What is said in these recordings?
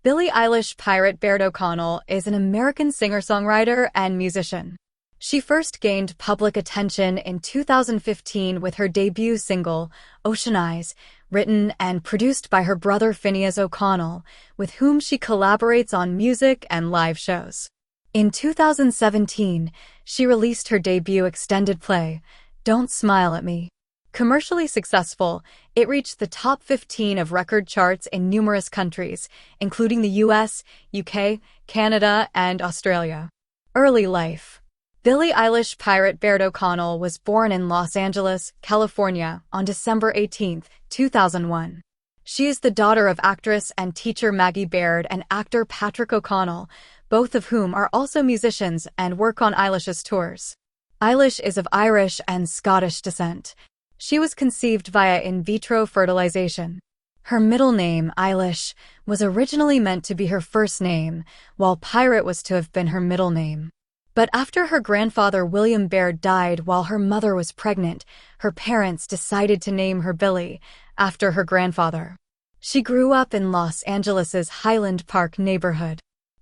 Billie Eilish pirate Baird O'Connell is an American singer-songwriter and musician. She first gained public attention in 2015 with her debut single, Ocean Eyes, written and produced by her brother Finneas O'Connell, with whom she collaborates on music and live shows. In 2017, she released her debut extended play, Don't Smile at Me. Commercially successful, it reached the top 15 of record charts in numerous countries, including the US, UK, Canada, and Australia. Early life. Billie Eilish pirate Baird O'Connell was born in Los Angeles, California, on December 18, 2001. She is the daughter of actress and teacher Maggie Baird and actor Patrick O'Connell, both of whom are also musicians and work on Eilish's tours. Eilish is of Irish and Scottish descent. She was conceived via in vitro fertilization. Her middle name, Eilish, was originally meant to be her first name, while Pirate was to have been her middle name. But after her grandfather William Baird died while her mother was pregnant, her parents decided to name her Billie, after her grandfather. She grew up in Los Angeles's Highland Park neighborhood.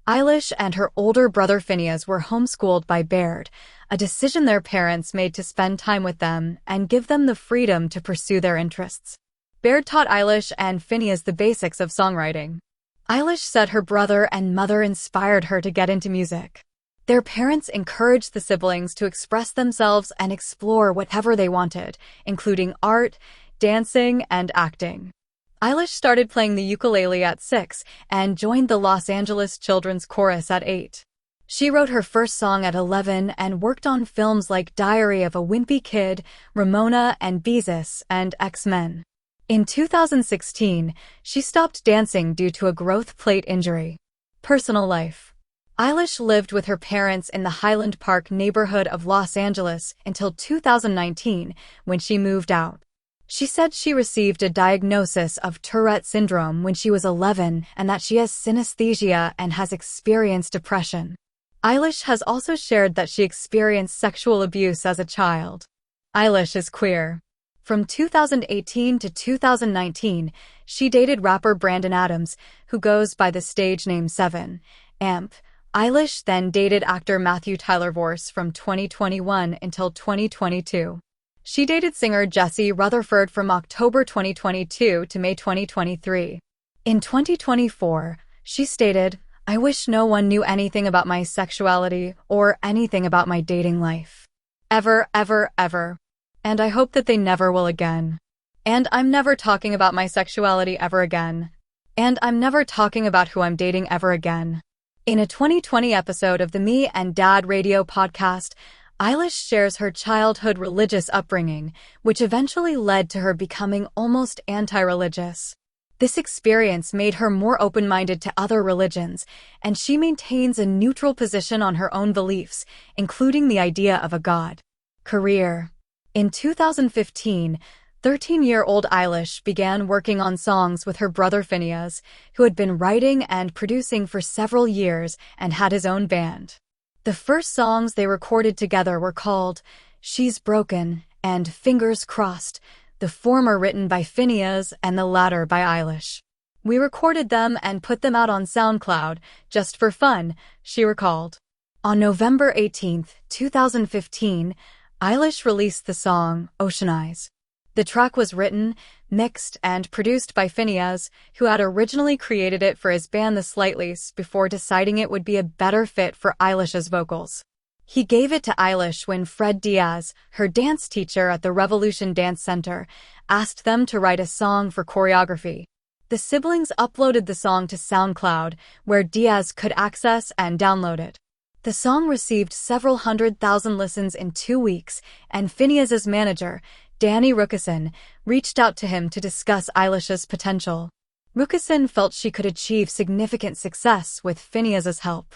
Eilish and her older brother Finneas were homeschooled by Baird, a decision their parents made to spend time with them and give them the freedom to pursue their interests. Baird taught Eilish and Finneas the basics of songwriting. Eilish said her brother and mother inspired her to get into music. Their parents encouraged the siblings to express themselves and explore whatever they wanted, including art, dancing, and acting. Eilish started playing the ukulele at 6 and joined the Los Angeles Children's Chorus at 8. She wrote her first song at 11 and worked on films like Diary of a Wimpy Kid, Ramona and Beezus, and X-Men. In 2016, she stopped dancing due to a growth plate injury. Personal life. Eilish lived with her parents in the Highland Park neighborhood of Los Angeles until 2019, when she moved out. She said she received a diagnosis of Tourette syndrome when she was 11 and that she has synesthesia and has experienced depression. Eilish has also shared that she experienced sexual abuse as a child. Eilish is queer. From 2018 to 2019, she dated rapper Brandon Adams, who goes by the stage name 7 Amp. Eilish then dated actor Matthew Tyler Vorse from 2021 until 2022. She dated singer Jesse Rutherford from October 2022 to May 2023. In 2024, she stated, "I wish no one knew anything about my sexuality or anything about my dating life. Ever, ever, ever. And I hope that they never will again. And I'm never talking about my sexuality ever again. And I'm never talking about who I'm dating ever again." In a 2020 episode of the Me and Dad radio podcast, Eilish shares her childhood religious upbringing, which eventually led to her becoming almost anti-religious. This experience made her more open-minded to other religions, and she maintains a neutral position on her own beliefs, including the idea of a God. Career. In 2015, 13-year-old Eilish began working on songs with her brother Finneas, who had been writing and producing for several years and had his own band. The first songs they recorded together were called She's Broken and Fingers Crossed, the former written by Finneas and the latter by Eilish. "We recorded them and put them out on SoundCloud, just for fun," she recalled. On November 18, 2015, Eilish released the song Ocean Eyes. The track was written, mixed, and produced by Finneas, who had originally created it for his band The Slightlys before deciding it would be a better fit for Eilish's vocals. He gave it to Eilish when Fred Diaz, her dance teacher at the Revolution Dance Center, asked them to write a song for choreography. The siblings uploaded the song to SoundCloud, where Diaz could access and download it. The song received several 100,000 listens in 2 weeks, and Finneas's manager, Danny Ruckeson, reached out to him to discuss Eilish's potential. Ruckeson felt she could achieve significant success with Finneas's help.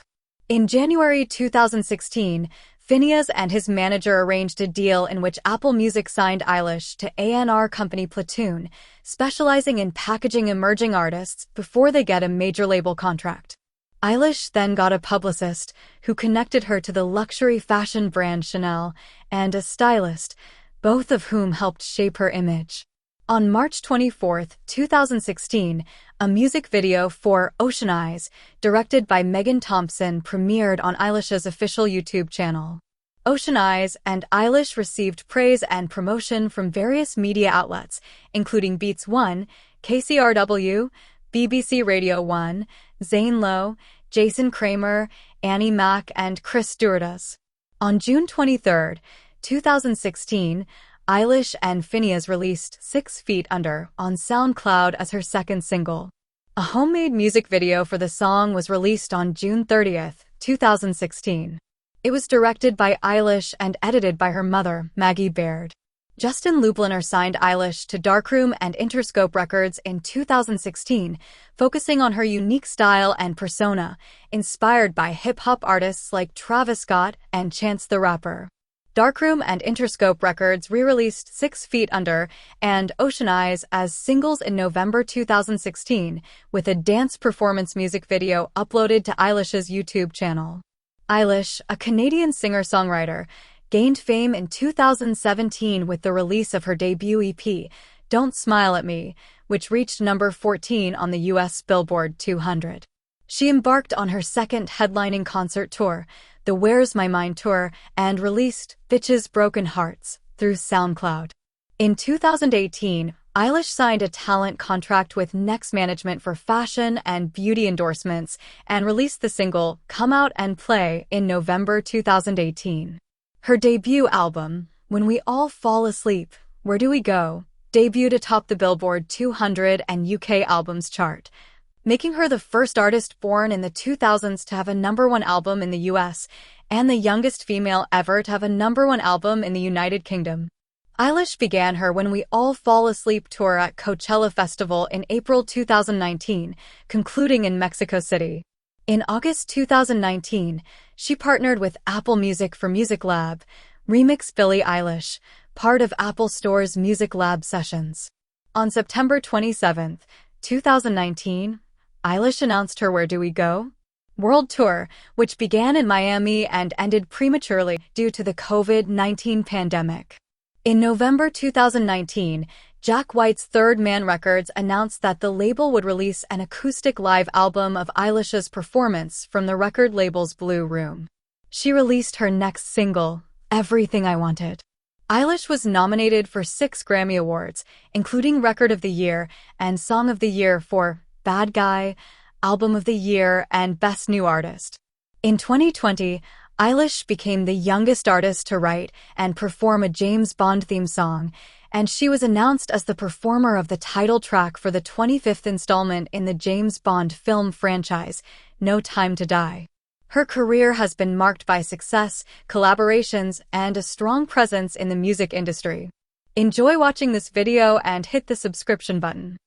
In January 2016, Finneas and his manager arranged a deal in which Apple Music signed Eilish to A&R company Platoon, specializing in packaging emerging artists before they get a major label contract. Eilish then got a publicist, who connected her to the luxury fashion brand Chanel, and a stylist, both of whom helped shape her image. On March 24, 2016, a music video for Ocean Eyes, directed by Megan Thompson, premiered on Eilish's official YouTube channel. Ocean Eyes and Eilish received praise and promotion from various media outlets, including Beats One, KCRW, BBC Radio 1, Zane Lowe, Jason Kramer, Annie Mac, and Chris Stewardess. On June 23, 2016, Eilish and Finneas released 6 Feet Under on SoundCloud as her second single. A homemade music video for the song was released on June 30, 2016. It was directed by Eilish and edited by her mother, Maggie Baird. Justin Lubliner signed Eilish to Darkroom and Interscope Records in 2016, focusing on her unique style and persona, inspired by hip-hop artists like Travis Scott and Chance the Rapper. Darkroom and Interscope Records re-released 6 Feet Under and Ocean Eyes as singles in November 2016, with a dance performance music video uploaded to Eilish's YouTube channel. Eilish, a Canadian singer-songwriter, gained fame in 2017 with the release of her debut EP, Don't Smile at Me, which reached number 14 on the US Billboard 200. She embarked on her second headlining concert tour, the Where's My Mind Tour, and released Bitches Broken Hearts through SoundCloud. In 2018, Eilish signed a talent contract with Next Management for fashion and beauty endorsements and released the single Come Out and Play in November 2018. Her debut album, When We All Fall Asleep, Where Do We Go?, debuted atop the Billboard 200 and UK Albums chart, making her the first artist born in the 2000s to have a #1 album in the US and the youngest female ever to have a #1 album in the United Kingdom. Eilish began her When We All Fall Asleep tour at Coachella Festival in April 2019, concluding in Mexico City. In August 2019, she partnered with Apple Music for Music Lab, remix Billie Eilish, part of Apple Store's Music Lab sessions. On September 27, 2019, Eilish announced her Where Do We Go? World Tour, which began in Miami and ended prematurely due to the COVID-19 pandemic. In November 2019, Jack White's Third Man Records announced that the label would release an acoustic live album of Eilish's performance from the record label's Blue Room. She released her next single, Everything I Wanted. Eilish was nominated for 6 Grammy Awards, including Record of the Year and Song of the Year for Bad Guy, Album of the Year, and Best New Artist. In 2020, Eilish became the youngest artist to write and perform a James Bond theme song, and she was announced as the performer of the title track for the 25th installment in the James Bond film franchise, No Time to Die. Her career has been marked by success, collaborations, and a strong presence in the music industry. Enjoy watching this video and hit the subscription button.